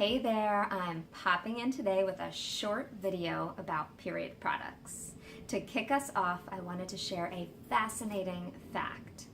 Hey there, I'm popping in today with a short video about period products. To kick us off, I wanted to share a fascinating fact.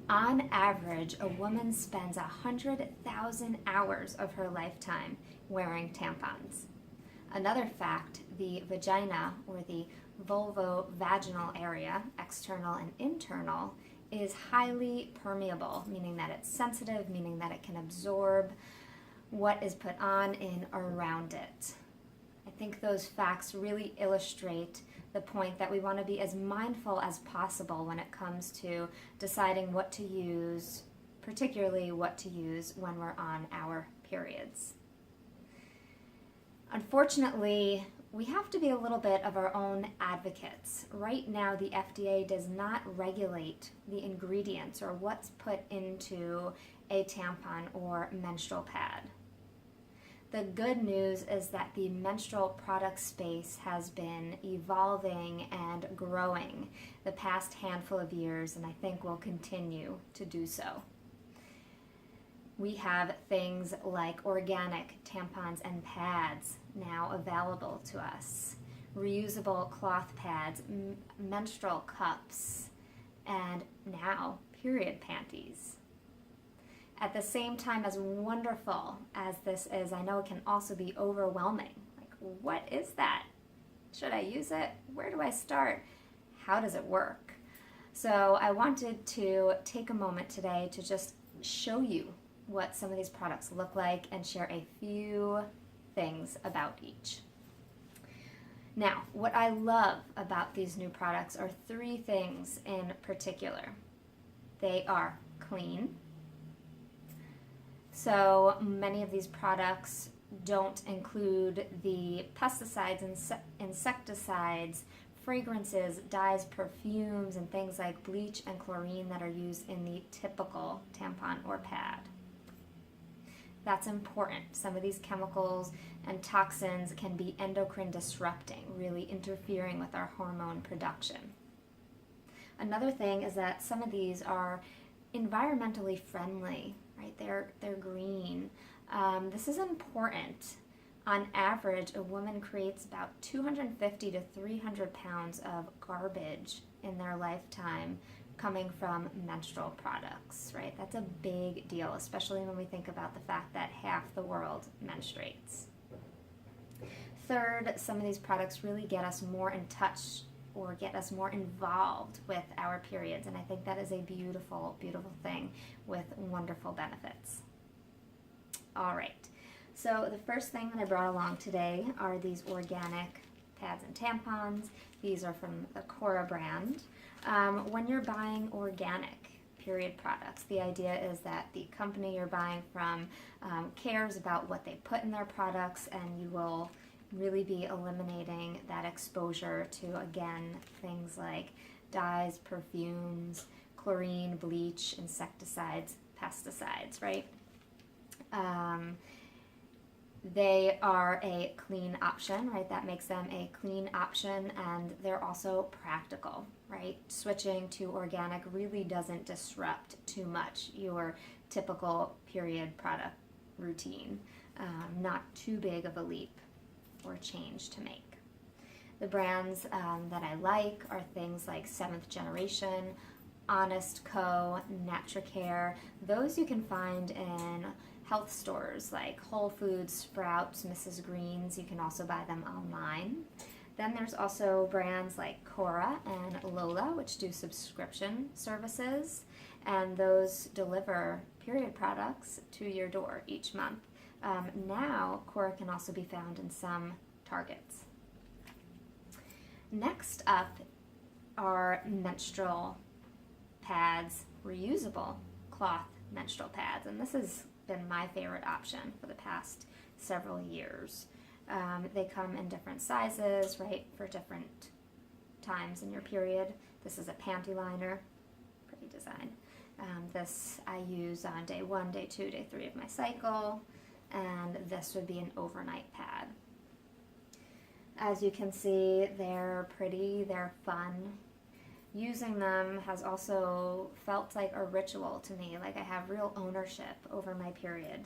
On average, a woman spends 100,000 hours of her lifetime wearing tampons. Another fact, the vagina, or the vulvovaginal area, external and internal, is highly permeable, meaning that it's sensitive, meaning that it can absorb what is put on and around it. I think those facts really illustrate the point that we want to be as mindful as possible when it comes to deciding what to use, particularly what to use when we're on our periods. Unfortunately, we have to be a little bit of our own advocates. Right now, the FDA does not regulate the ingredients or what's put into a tampon or menstrual pad. The good news is that the menstrual product space has been evolving and growing the past handful of years, and I think will continue to do so. We have things like organic tampons and pads now available to us, reusable cloth pads, menstrual cups, and now period panties. At the same time, as wonderful as this is, I know it can also be overwhelming. Like, what is that? Should I use it? Where do I start? How does it work? So I wanted to take a moment today to just show you what some of these products look like and share a few things about each. Now, what I love about these new products are three things in particular. They are clean. So many of these products don't include the pesticides, insecticides, fragrances, dyes, perfumes, and things like bleach and chlorine that are used in the typical tampon or pad. That's important. Some of these chemicals and toxins can be endocrine disrupting, really interfering with our hormone production. Another thing is that some of these are environmentally friendly, right? They're green. This is important. On average, a woman creates about 250 to 300 pounds of garbage in their lifetime coming from menstrual products, right? That's a big deal, especially when we think about the fact that half the world menstruates. Third, some of these products really get us more in touch or get us more involved with our periods, and I think that is a beautiful, beautiful thing with wonderful benefits. All right, so the first thing that I brought along today are these organic pads and tampons. These are from the Cora brand. When you're buying organic period products, the idea is that the company you're buying from cares about what they put in their products, and you will really be eliminating that exposure to, again, things like dyes, perfumes, chlorine, bleach, insecticides, pesticides, right? They are a clean option, right? That makes them a clean option, and they're also practical, right? Switching to organic really doesn't disrupt too much your typical period product routine. Not too big of a leap or change to make. The brands that I like are things like 7th Generation, Honest Co., Natricare. Those you can find in health stores like Whole Foods, Sprouts, Mrs. Green's. You can also buy them online. Then there's also brands like Cora and Lola, which do subscription services, and those deliver period products to your door each month. Now, Cora can also be found in some Targets. Next up are menstrual pads, reusable cloth menstrual pads, and this has been my favorite option for the past several years. They come in different sizes, right, for different times in your period. This is a panty liner, pretty design. This I use on day 1, day 2, day 3 of my cycle, and this would be an overnight pad. As you can see, they're pretty, they're fun. Using them has also felt like a ritual to me, like I have real ownership over my period.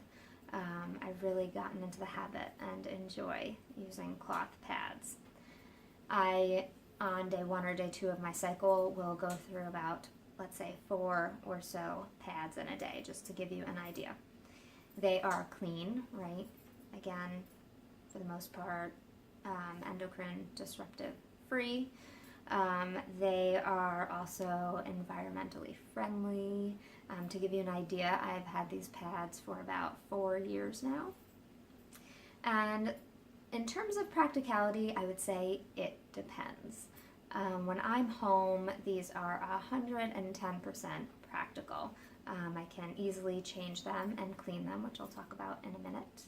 I've really gotten into the habit and enjoy using cloth pads. I, on day 1 or day 2 of my cycle, will go through about, let's say, 4 or so pads in a day, just to give you an idea. They are clean, right? Again, for the most part, endocrine disruptive free. They are also environmentally friendly. To give you an idea, I've had these pads for about 4 years now. And in terms of practicality, I would say it depends. When I'm home, these are 110% practical. I can easily change them and clean them, which I'll talk about in a minute.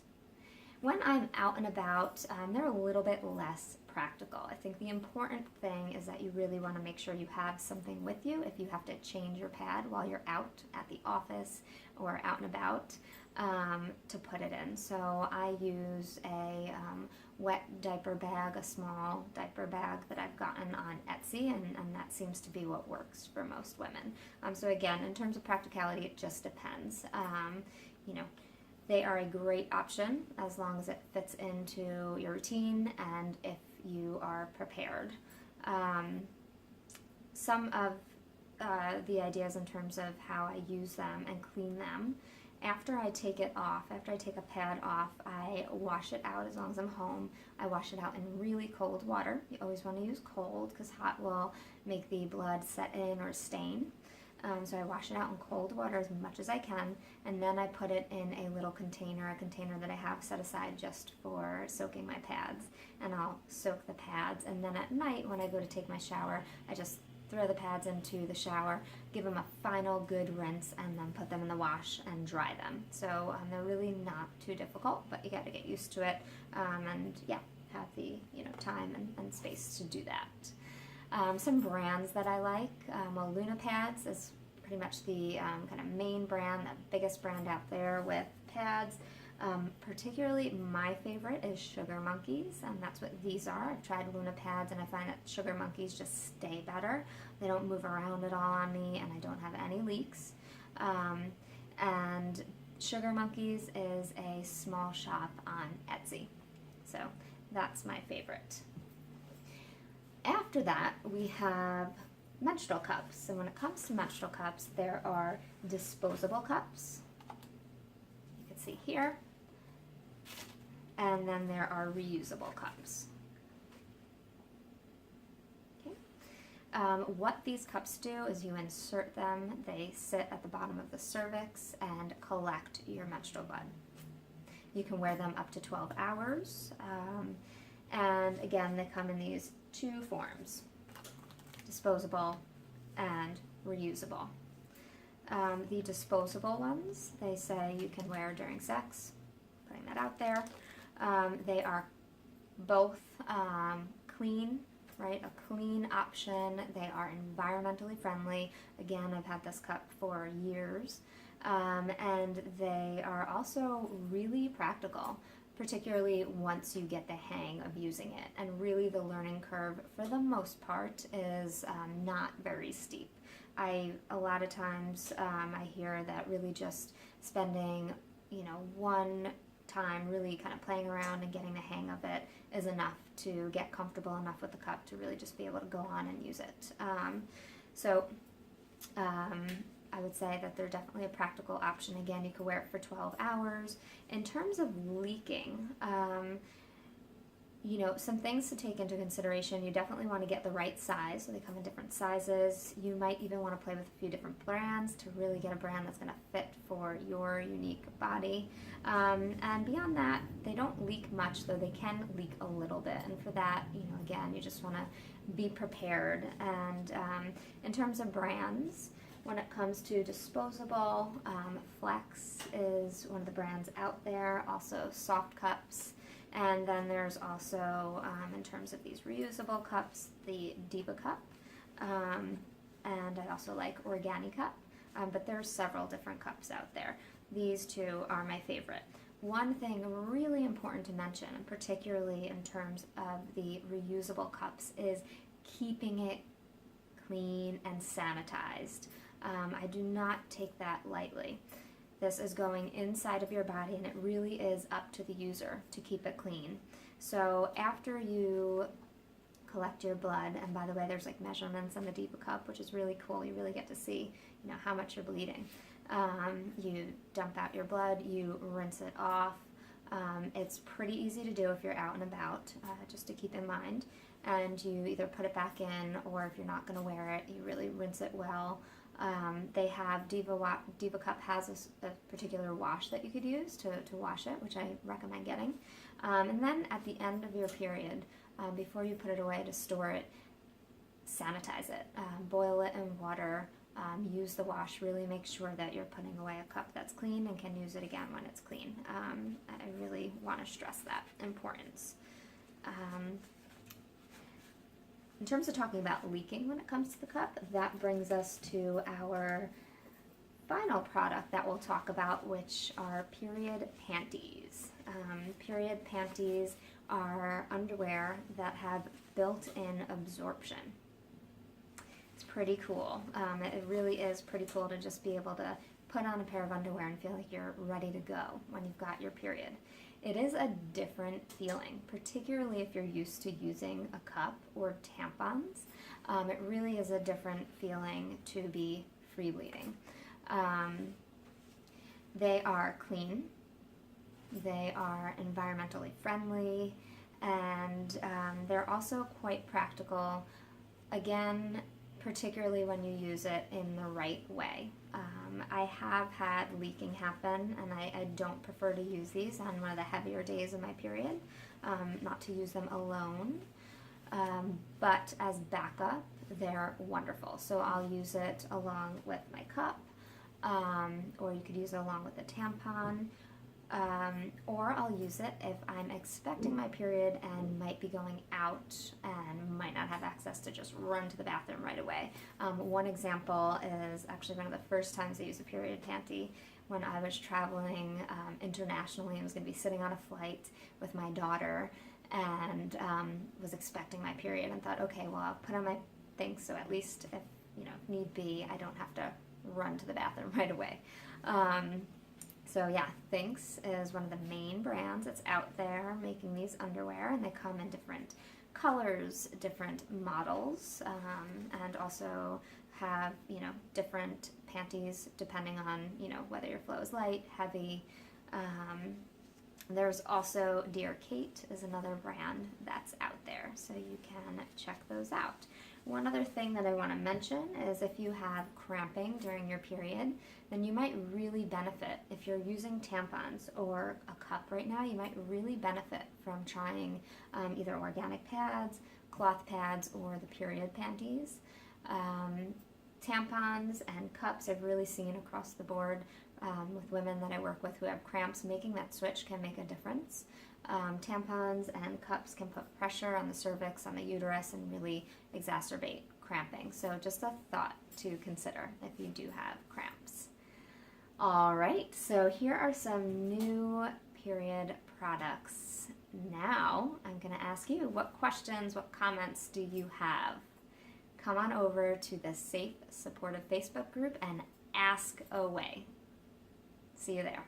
When I'm out and about, they're a little bit less practical. I think the important thing is that you really want to make sure you have something with you if you have to change your pad while you're out at the office or out and about, to put it in. So I use a wet diaper bag, a small diaper bag that I've gotten on Etsy, and that seems to be what works for most women. So again, in terms of practicality, it just depends. You know, they are a great option as long as it fits into your routine and if you are prepared. Some of the ideas in terms of how I use them and clean them: after I take it off, after I take a pad off, I wash it out. As long as I'm home, I wash it out in really cold water. You always want to use cold because hot will make the blood set in or stain. So I wash it out in cold water as much as I can, and then I put it in a little container, a container that I have set aside just for soaking my pads. And I'll soak the pads, and then at night when I go to take my shower, I just throw the pads into the shower, give them a final good rinse, and then put them in the wash and dry them. So they're really not too difficult, but you got to get used to it, and yeah, have the time and space to do that. Some brands that I like, well, Luna Pads is pretty much the kind of main brand, the biggest brand out there with pads. Particularly my favorite is Sugar Monkeys, and that's what these are. I've tried Luna Pads, and I find that Sugar Monkeys just stay better. They don't move around at all on me, and I don't have any leaks. And Sugar Monkeys is a small shop on Etsy, so that's my favorite. After that, we have menstrual cups. And when it comes to menstrual cups, there are disposable cups. You can see here. And then there are reusable cups. Okay. What these cups do is you insert them. They sit at the bottom of the cervix and collect your menstrual blood. You can wear them up to 12 hours. And again, they come in these 2 forms: disposable and reusable. The disposable ones, they say you can wear during sex, putting that out there. They are both clean, right? A clean option. They are environmentally friendly. Again, I've had this cup for years. And they are also really practical, particularly once you get the hang of using it. And really the learning curve, for the most part, is not very steep. A lot of times I hear that really just spending, one time really kind of playing around and getting the hang of it is enough to get comfortable enough with the cup to really just be able to go on and use it. I would say that they're definitely a practical option. Again, you could wear it for 12 hours. In terms of leaking, some things to take into consideration. You definitely want to get the right size, so they come in different sizes. You might even want to play with a few different brands to really get a brand that's going to fit for your unique body. And beyond that, they don't leak much, though they can leak a little bit. And for that, again, you just want to be prepared. And in terms of brands, when it comes to disposable, Flex is one of the brands out there, also Soft Cups. And then there's also, in terms of these reusable cups, the Diva Cup, and I also like Organi Cup, but there's several different cups out there. These 2 are my favorite. One thing really important to mention, and particularly in terms of the reusable cups, is keeping it clean and sanitized. I do not take that lightly. This is going inside of your body, and it really is up to the user to keep it clean. So after you collect your blood, and by the way, there's like measurements on the Diva cup, which is really cool. You really get to see, how much you're bleeding. You dump out your blood, you rinse it off. It's pretty easy to do if you're out and about, just to keep in mind. And you either put it back in, or if you're not going to wear it, you really rinse it well. They have Diva Cup has a particular wash that you could use to wash it, which I recommend getting. And then at the end of your period, before you put it away to store it, sanitize it. Boil it in water. Use the wash. Really make sure that you're putting away a cup that's clean and can use it again when it's clean. I really want to stress that importance. In terms of talking about leaking when it comes to the cup, that brings us to our final product that we'll talk about, which are period panties. Period panties are underwear that have built-in absorption. It's pretty cool. It really is pretty cool to just be able to put on a pair of underwear and feel like you're ready to go when you've got your period. It is a different feeling, particularly if you're used to using a cup or tampons. It really is a different feeling to be free bleeding. They are clean, they are environmentally friendly, and they're also quite practical, again, particularly when you use it in the right way. I have had leaking happen, and I don't prefer to use these on one of the heavier days of my period, not to use them alone, but as backup, they're wonderful. So I'll use it along with my cup, or you could use it along with a tampon, or I'll use it if I'm expecting my period and might be going out and might not have access to just run to the bathroom right away. One example is actually one of the first times I used a period panty when I was traveling internationally and was going to be sitting on a flight with my daughter, and was expecting my period and thought, okay, well, I'll put on my things so at least if need be, I don't have to run to the bathroom right away. So yeah, Thinx is one of the main brands that's out there making these underwear, and they come in different colors, different models, and also have, different panties depending on, whether your flow is light, heavy. There's also Dear Kate is another brand that's out there, so you can check those out. One other thing that I want to mention is if you have cramping during your period, then you might really benefit. If you're using tampons or a cup right now, you might really benefit from trying either organic pads, cloth pads, or the period panties. Tampons and cups I've really seen across the board with women that I work with who have cramps. Making that switch can make a difference. Tampons and cups can put pressure on the cervix, on the uterus, and really exacerbate cramping. So just a thought to consider if you do have cramps. All right, so here are some new period products. Now I'm going to ask you, what questions, what comments do you have? Come on over to the Safe Supportive Facebook group and ask away. See you there.